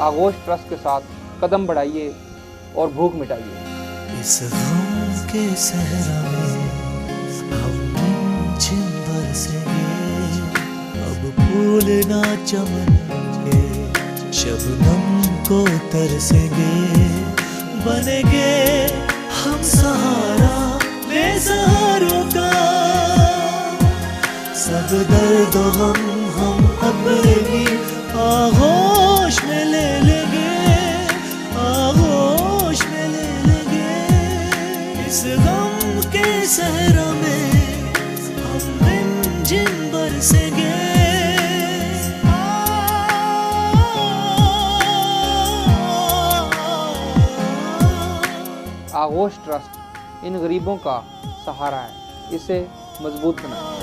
आगोश ट्रस्ट के साथ कदम बढ़ाइए और भूख मिटाइए। इस गम के सहरा में हम छिन बरसेंगे, अब फूल ना चमन के शबनम को तरसेंगे। बनेंगे हम सहारा बेसहारों का, सब दर्द हम अपनी आगोश में ले लेंगे, आगोश में ले लेंगे। इस गम के सहरा में हम रिमझिम बरसेंगे। आगोश ट्रस्ट इन गरीबों का सहारा है, इसे मजबूत बनाएं।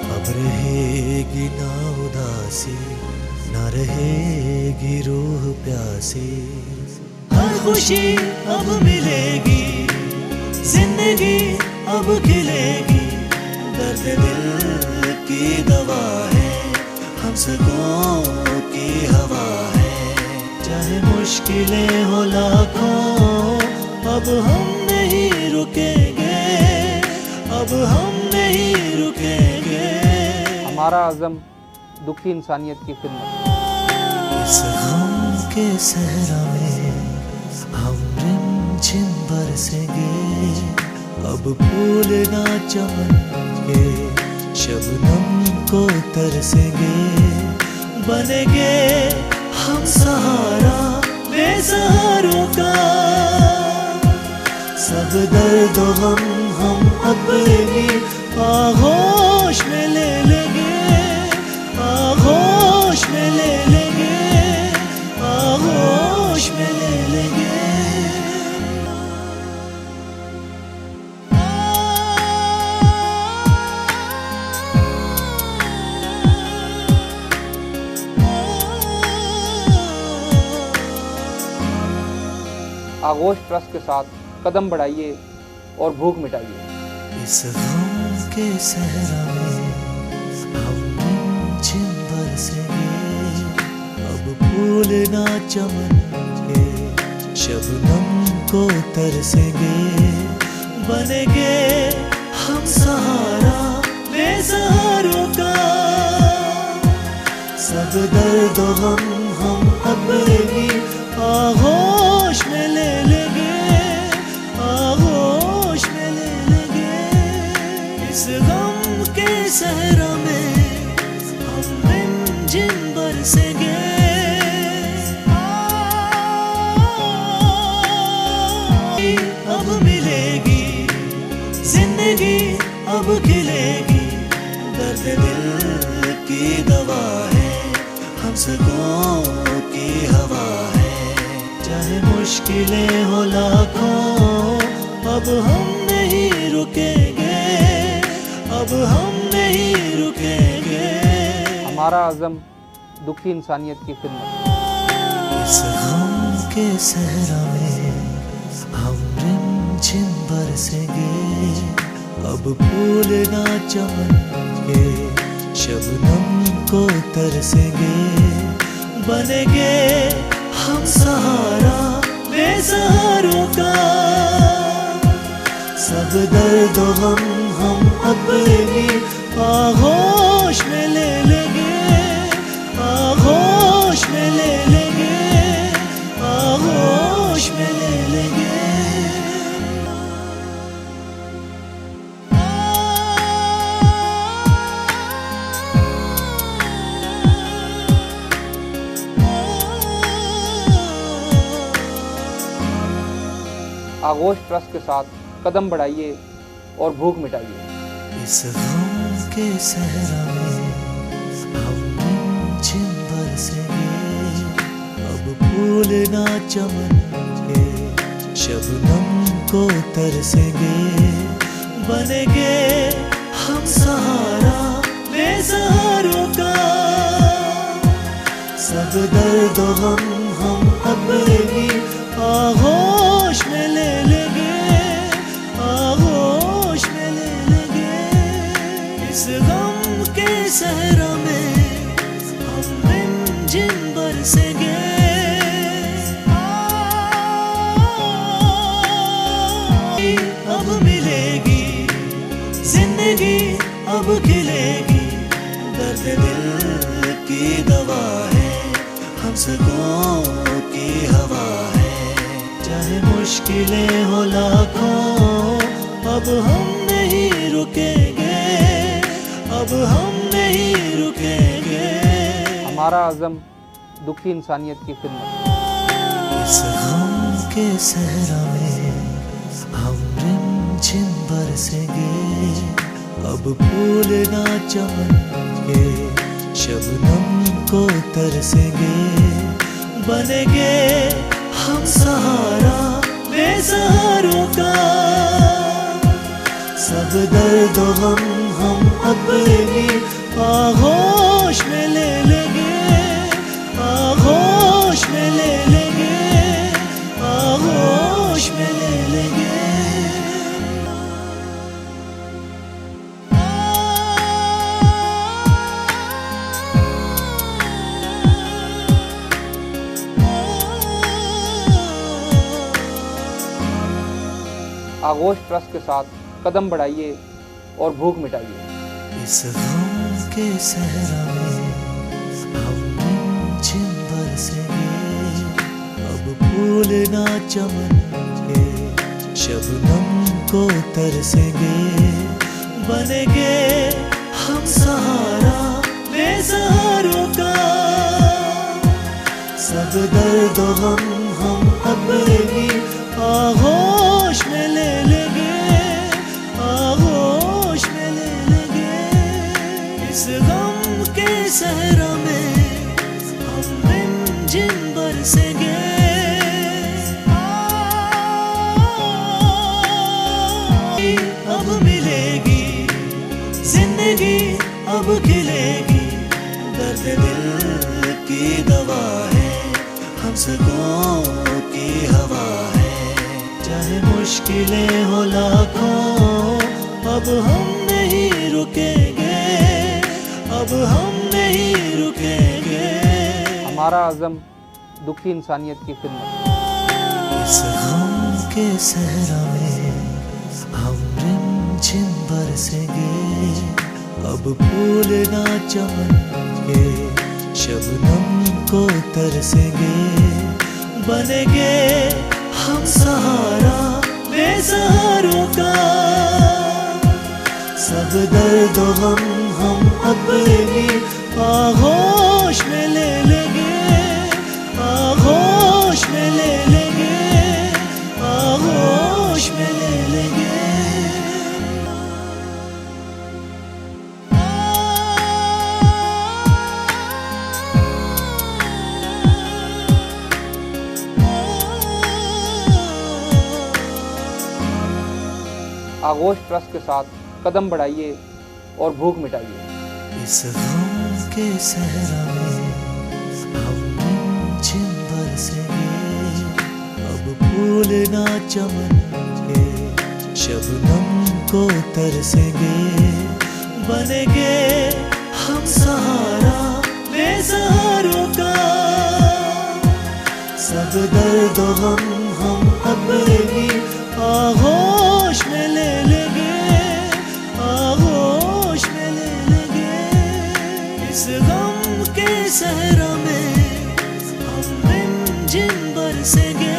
अब रहेगी ना उदासी, ना रहेगी रूह प्यासी, हर खुशी अब मिलेगी, जिंदगी अब खिलेगी। दर्द दिल की दवा है, हम सबकों की हवा है। चाहे मुश्किलें हो लाखों, अब हम नहीं रुकेंगे, अब हम नहीं रुकेंगे। हमारा अज़म दुखी इंसानियत की खिदमत। इस गम के सहरा में हम रिमझिम बरसेंगे, अब फूल ना चमन के शबनम को तरसेंगे। बनेंगे हम सहारा बेसहारों का, सब दर्द हम अपनी आगोश में ले लेंगे, आगोश में ले लेंगे, आगोश में ले लेंगे। आगोश ट्रस्ट के साथ कदम बढ़ाइए और भूख मिटाइए। इस गम के सहरा में हम रिमझिम बरसेंगे, अब फूल ना चमन के शबनम को तरसेंगे। बनेंगे हम सहारा बेसहारों का, सब दर्द हम अपनी आगोश में ले लेंगे, आगोश में ले लेंगे। इस गम के सहरा में हम रिमझिम बरसेंगे। अब मिलेगी, जिंदगी अब खिलेगी। दर्द दिल की दवा है, हम सबकों की हवा है। चाहे मुश्किलें हो लाखों, अब हम नहीं रुकेंगे, अब हम नहीं रुकेंगे। हमारा अज़म दुखी इंसानियत की खिदमत। इस गम के सहरा में हम रिमझिम बरसेंगे, अब फूल ना चमन के शबनम को तरसेंगे। बनेंगे हम सहारा बेसहारों का, सब दर्द हम अपनी आगोश में ले लेंगे, आगोश में ले लेंगे, आगोश में ले लेंगे। आगोश ट्रस्ट के साथ कदम बढ़ाइए और भूख मिटाइए। इस गम के सहरा में हम रिमझिम बरसेंगे, अब फूल ना चमन के शबनम को तरसेंगे। बनेंगे हम सहारा बेसहारों का, सब दर्द हम अपनी आगोश में ले लेंगे, आगोश में ले लेंगे। इस गम के सहरा में हम रिमझिम बरसेंगे। सुकून की हवा है। चाहे मुश्किलें हो लाखों, अब हम नहीं रुकेंगे, अब हम नहीं रुकेंगे। हमारा अज़म दुखी इंसानियत की खिदमत। इस गम के सहरा में हम रिमझिम बरसेंगे, अब फूल ना चमन के शबनम को तरसेंगे। बनेंगे हम सहारा बेसहारों का, सब दर्द हम अपनी आगोश में ले लेंगे, आगोश में ले लेंगे, आगोश में ले लेंगे। आगोश ट्रस्ट के साथ कदम बढ़ाइए और भूख मिटाइए। इस गम के सहरा में हम रिमझिम बरसेंगे, अब फूल ना चमन के शबनम को तरसेंगे। बनेंगे हम सहारा बेसहारों का, सब दर्द हम अपनी आगोश में ले लेंगे, आगोश में ले लेंगे। इस गम के सहरा में हम रिमझिम बरसेंगे। अब मिलेगी जिंदगी, अब खिलेगी, दर्द दिल की दवा है, हम सुकून की हवा है। चाहे मुश्किलें हो लाखों, अब हम नहीं रुकेंगे, अब हम नहीं रुकेंगे। हमारा अज़म दुखी इंसानियत की खिदमत। इस गम के सहरा में हम रिमझिम बरसेंगे, अब फूल ना चमन के शबनम को तरसेंगे। बनेंगे हम सहारा बेसहारों का, सब दर्द हम अपनी आगोश में ले लेंगे, आगोश में ले लेंगे, आगोश में ले लेंगे। आगोश ट्रस्ट के साथ कदम बढ़ाइए और भूख मिटाइए। इस गम के सहरा में हम रिमझिम बरसेंगे, अब फूल ना चमन के शबनम को तरसेंगे। बनेंगे हम सहारा बेसहारों का, सब दर्द हम अपनी आगोश में ले लेंगे, आगोश में ले लेंगे। इस गम के सहरा में हम रिमझिम बरसेंगे।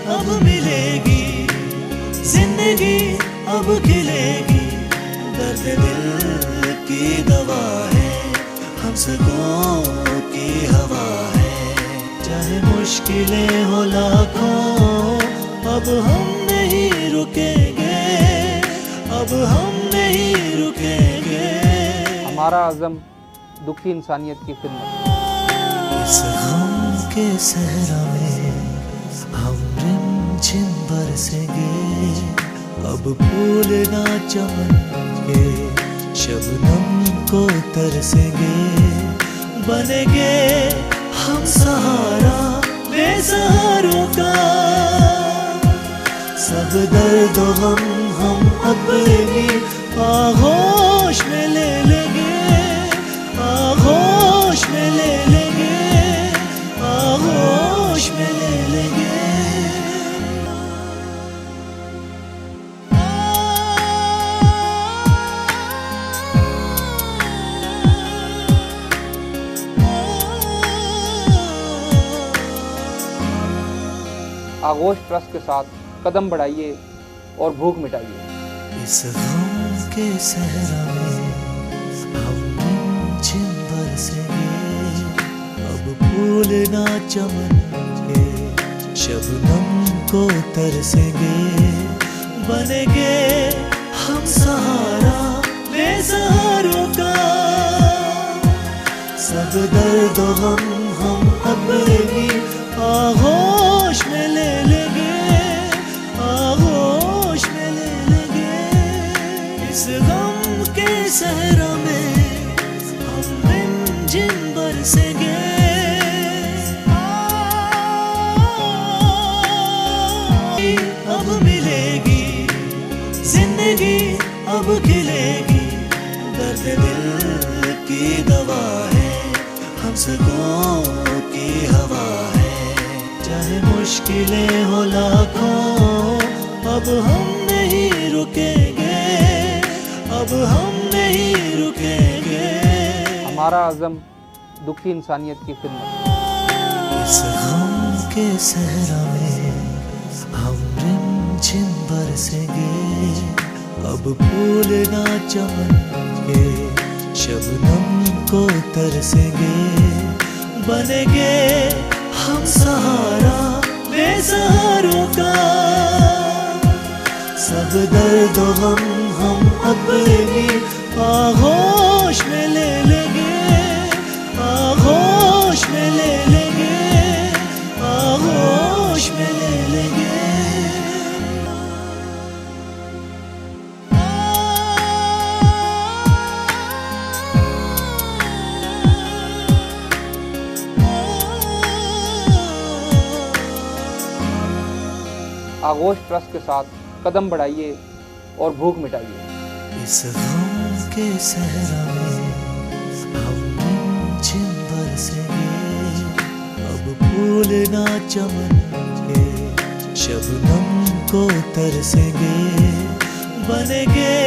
अब मिलेगी जिंदगी, अब खिलेगी, दर्द दिल की दवा है, हम सुकून की हवा है। चाहे मुश्किलें हो लाखों, अब हम नहीं रुकेंगे, अब हम नहीं रुकेंगे। हमारा अज़म दुखी इंसानियत की खिदमत। इस गम के सहरा में हम रिमझिम बरसेंगे, अब फूल ना चमन के शबनम को तरसेंगे। बनेंगे हम सहारा बेसहारों का, सब दर्द हम अपनी आगोश में ले लेंगे, आगोश में ले लेंगे, आगोश में ले लेंगे। आगोश ट्रस्ट के साथ कदम बढ़ाइए और भूख मिटाइए। इस गम के सहरा में हम रिमझिम बरसेंगे, अब फूल ना चमन के शबनम को तरसेंगे, बनेंगे हम सहारा बेसहारों का, सब दर्द हम अपनी आगोश में ले लेंगे, आगोश में ले लेंगे। इस गम के सहरा में हम रिमझिम बरसेंगे, अब मिलेगी जिंदगी, अब खिलेगी, दर्द दिल की दवा है, हम सबकों की हवा है, चाहे मुश्किलें हो लाखों, अब हम नहीं रुकेंगे, अब हम नहीं रुकेंगे। हमारा अज़म दुखी इंसानियत की खिदमत। इस गम के सहरा में हम रिमझिम बरसेंगे, अब फूल ना चमन के शबनम को तरसेंगे, बनेंगे हम सहारा बेसहारों का, सब दर्द हम अपनी आगोश में ले लेंगे, आगोश में ले लेंगे, आगोश में ले लेंगे। आगोश ट्रस्ट के साथ कदम बढ़ाइए और भूख मिटाइए। इस गम के सहरा में हम रिमझिम बरसेंगे, अब फूल ना चमन के शबनम को तरसेंगे, बनेंगे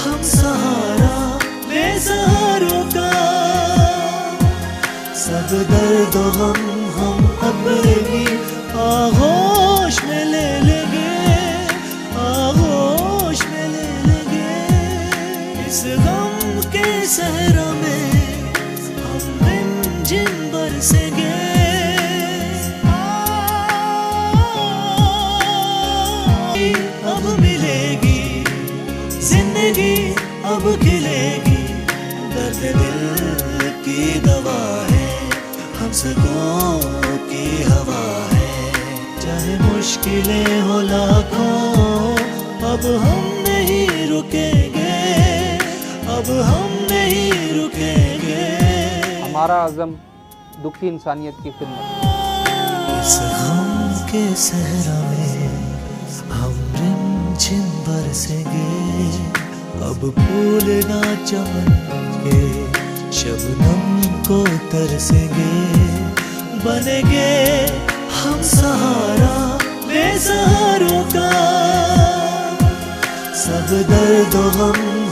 हम सहारा बेसहारों का, सब दर्द हम अपनी आगोश में ले लेंगे, आगोश में ले लेंगे। इस गम के सहरा में हम रिमझिम बरसेंगे, अब मिलेगी जिंदगी, अब खिलेगी, दर्द दिल की दवा है, हम सबकों की हवा है, चाहे मुश्किलें हो लाखों, अब हम नहीं रुकेंगे, अब हम नहीं रुकेंगे। हमारा अज़म दुखी इंसानियत की खिदमत। इस गम के सहरा में हम रिमझिम बरसेंगे, अब फूल ना चमन के शबनम को तरसेंगे, बनेंगे हम सहारा बेसहारों का, सब दर्द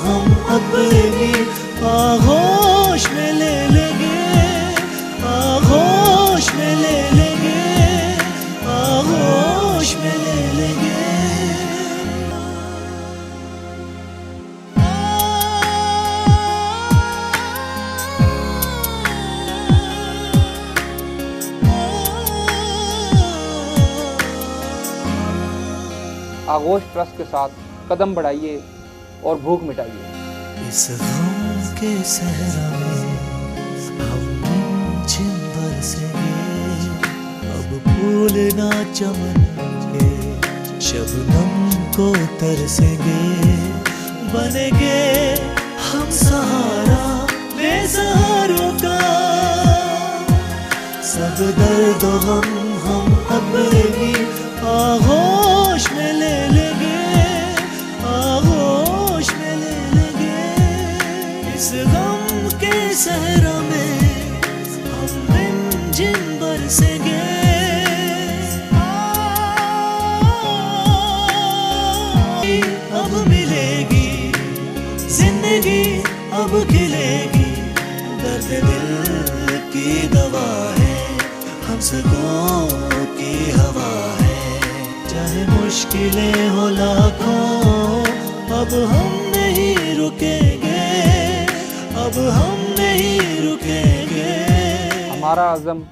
हम अपनी आगोश में ले लेंगे, आगोश में ले लेंगे, आगोश में ले लेंगे। आगोश ट्रस्ट के साथ कदम बढ़ाइए और भूख मिटाइए। इस गम के सहरा में हम रिमझिम बरसेंगे, अब फूल ना चमन के शबनम को तरसेंगे, बनेंगे हम सहारा बेसहारों का, सब दर्द हम अपनी आगोश में ले लेंगे, आगोश में ले लेंगे। इस गम के सहरा में हम रिमझिम बरसेंगे, अब मिलेगी जिंदगी, अब खिलेगी, दर्द दिल की दवा है, हम सबकों की हवा है, चाहे मुश्किलें हो लाखों, अब हम नहीं रुकेंगे, अब हम नहीं रुकेंगे। हमारा अज़म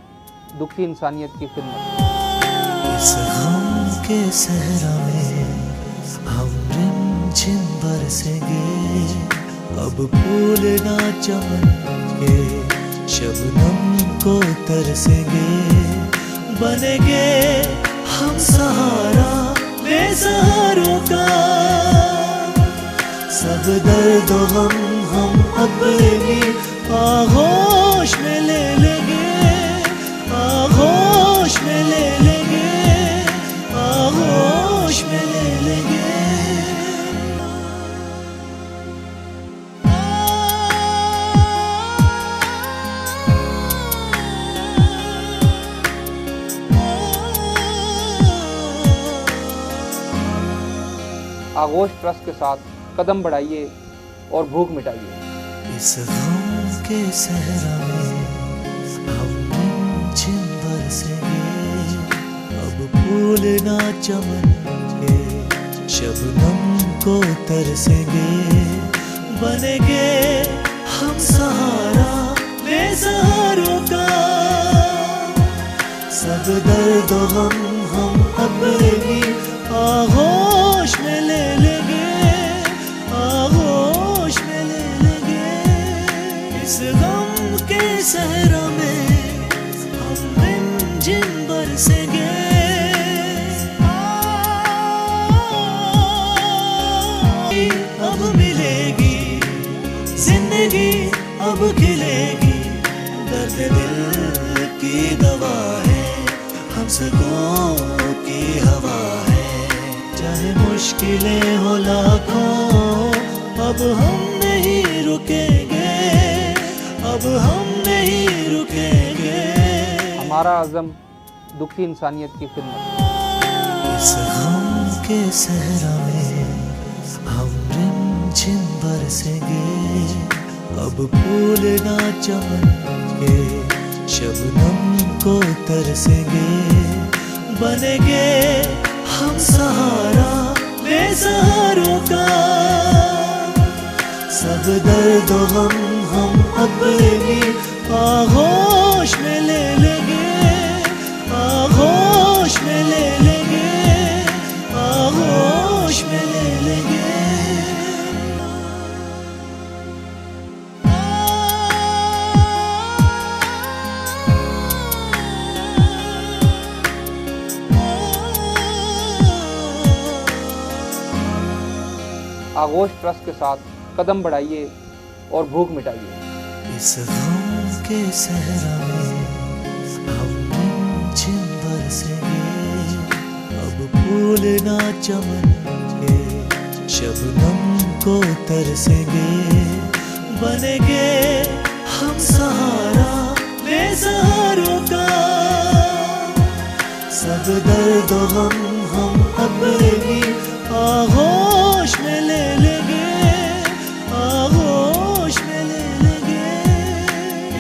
दुखी इंसानियत की खिदमत। इस गम के सहरा में हम रिमझिम बरसेंगे, अब फूलना चमन के शबनम को तरसेंगे। बनेंगे हम सहारा बेसहारों का, सब दर्द हम अपनी आगोश में ले लेंगे, आगोश में ले लेंगे, आगोश में ले लेंगे। आगोश ट्रस्ट के साथ कदम बढ़ाइए और भूख मिटाइए। इस गम के सहरा में हम रिमझिम बरसेंगे, अब फूलना चमन के शबनम को तरसेंगे। बनेंगे हम सहारा बेसहारों का, सब दर्द हम अपनी आगोश में ले लेंगे, आगोश में ले लेंगे। इस गम के सहरा में हम रिमझिम बरसेंगे, अब मिलेगी जिंदगी, अब खिलेगी दर्द दिल की दवा है, हम सबकों की हवा है। चाहे मुश्किलें हो लाखों, अब हम नहीं रुकेंगे, अब हम नहीं रुकेंगे। हमारा अज़म दुखी इंसानियत की खिदमत। इस गम के सहरा में हम रिमझिम बरसेंगे, अब फूलना चमन के शबनम को तरसेंगे। बनेंगे हम सहारा बेसहारों का, सब दर्द हम अपनी आगोश में ले लेंगे, आगोश में ले लेंगे, आगोश में ले लेंगे। आगोश ट्रस्ट के साथ कदम बढ़ाइए और भूख मिटाइए। इस गम के सहरा में हम रिमझिम बरसेंगे, अब फूलना चमन के शबनम को तरसेंगे। बनेंगे हम सहारा बेसहारों का, सब दर्द हम अपनी आगोश में ले लेंगे, आगोश में ले लेंगे।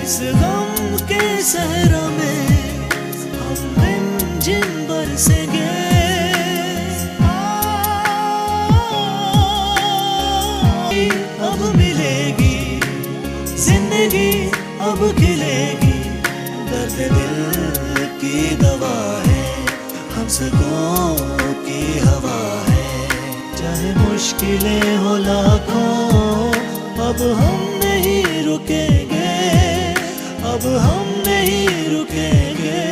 इस गम के सहरा में हम रिमझिम बरसेंगे, अब मिलेगी जिंदगी, अब खिलेगी दर्द दिल की दवा है, हम सबकों की हवा है। चाहे मुश्किलें हो लाखों, अब हम नहीं रुकेंगे, अब हम नहीं रुकेंगे।